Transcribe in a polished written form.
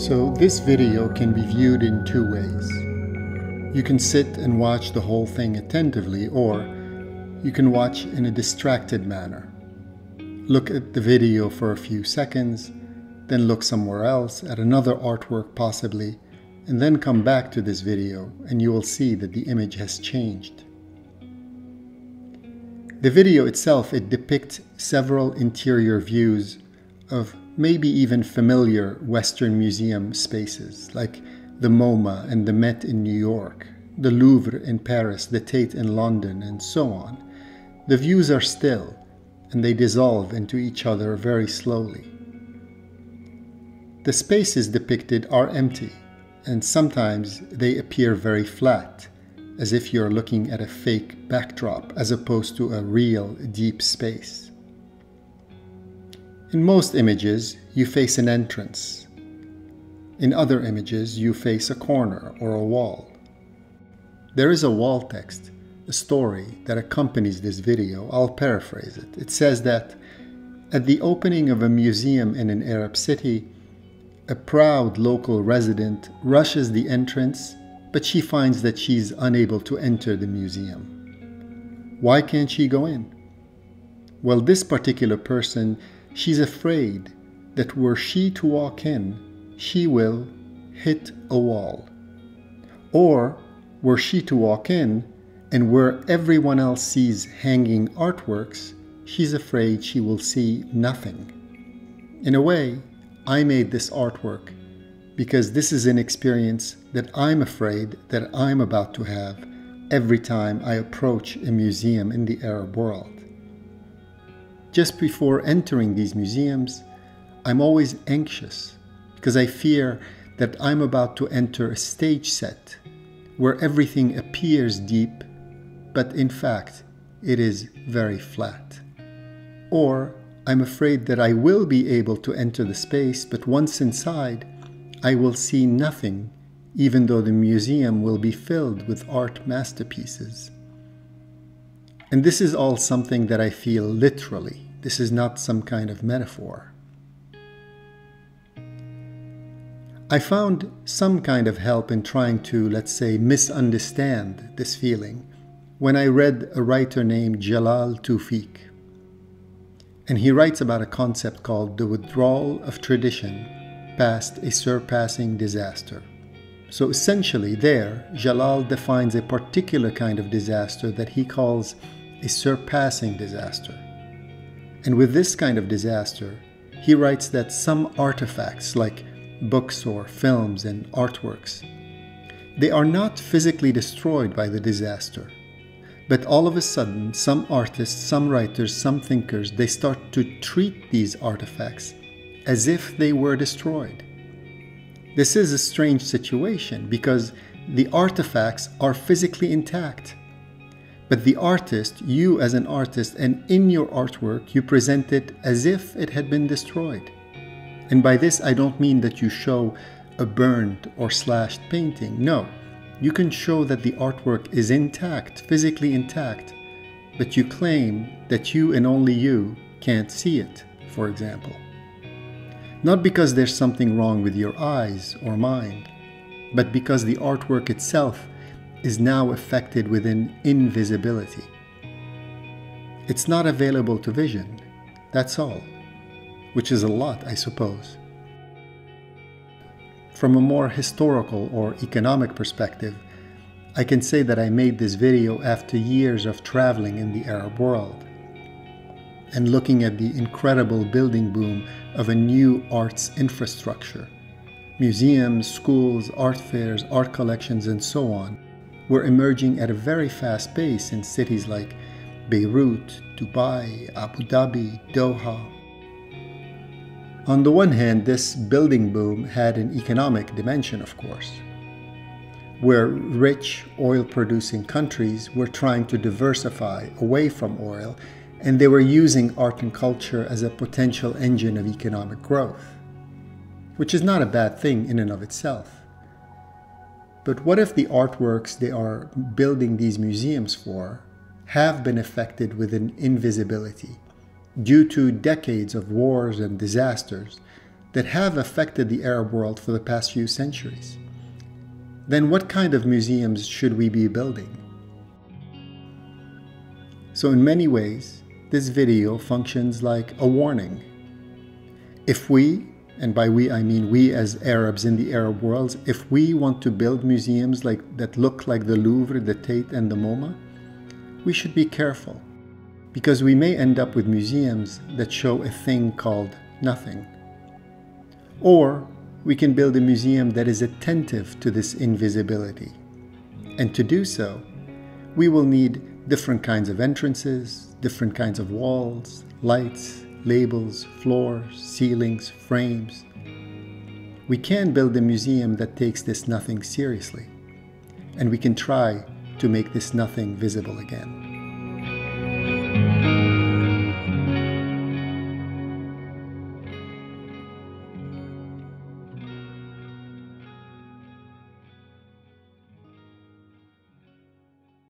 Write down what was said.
So this video can be viewed in two ways. You can sit and watch the whole thing attentively, or you can watch in a distracted manner. Look at the video for a few seconds, then look somewhere else at another artwork possibly, and then come back to this video and you will see that the image has changed. The video itself, it depicts several interior views of maybe even familiar Western museum spaces like the MoMA and the Met in New York, the Louvre in Paris, the Tate in London, and so on. The views are still, and they dissolve into each other very slowly. The spaces depicted are empty, and sometimes they appear very flat, as if you're looking at a fake backdrop as opposed to a real deep space. In most images, you face an entrance. In other images, you face a corner or a wall. There is a wall text, a story that accompanies this video. I'll paraphrase it. It says that at the opening of a museum in an Arab city, a proud local resident rushes the entrance, but she finds that she's unable to enter the museum. Why can't she go in? Well, this particular person, she's afraid that were she to walk in, she will hit a wall. Or were she to walk in, and where everyone else sees hanging artworks, she's afraid she will see nothing. In a way, I made this artwork because this is an experience that I'm afraid that I'm about to have every time I approach a museum in the Arab world. Just before entering these museums, I'm always anxious because I fear that I'm about to enter a stage set where everything appears deep, but in fact, it is very flat. Or I'm afraid that I will be able to enter the space, but once inside, I will see nothing, even though the museum will be filled with art masterpieces. And this is all something that I feel literally. This is not some kind of metaphor. I found some kind of help in trying to, let's say, misunderstand this feeling when I read a writer named Jalal Toufiq. And he writes about a concept called the withdrawal of tradition past a surpassing disaster. So essentially there, Jalal defines a particular kind of disaster that he calls a surpassing disaster. And with this kind of disaster, he writes that some artifacts like books or films and artworks, they are not physically destroyed by the disaster. But all of a sudden, some artists, some writers, some thinkers, they start to treat these artifacts as if they were destroyed. This is a strange situation because the artifacts are physically intact. But the artist, you as an artist, and in your artwork, you present it as if it had been destroyed. And by this, I don't mean that you show a burned or slashed painting. No. You can show that the artwork is intact, physically intact, but you claim that you and only you can't see it, for example. Not because there's something wrong with your eyes or mind, but because the artwork itself is now affected with an invisibility. It's not available to vision, that's all, which is a lot, I suppose. From a more historical or economic perspective, I can say that I made this video after years of traveling in the Arab world and looking at the incredible building boom of a new arts infrastructure. Museums, schools, art fairs, art collections, and so on were emerging at a very fast pace in cities like Beirut, Dubai, Abu Dhabi, Doha. On the one hand, this building boom had an economic dimension, of course, where rich oil-producing countries were trying to diversify away from oil, and they were using art and culture as a potential engine of economic growth, which is not a bad thing in and of itself. But what if the artworks they are building these museums for have been affected with an invisibility? Due to decades of wars and disasters, that have affected the Arab world for the past few centuries. Then what kind of museums should we be building? So in many ways, this video functions like a warning. If we, and by we I mean we as Arabs in the Arab world, if we want to build museums that look like the Louvre, the Tate and the MoMA, we should be careful, because we may end up with museums that show a thing called nothing. Or we can build a museum that is attentive to this invisibility. And to do so, we will need different kinds of entrances, different kinds of walls, lights, labels, floors, ceilings, frames. We can build a museum that takes this nothing seriously, and we can try to make this nothing visible again.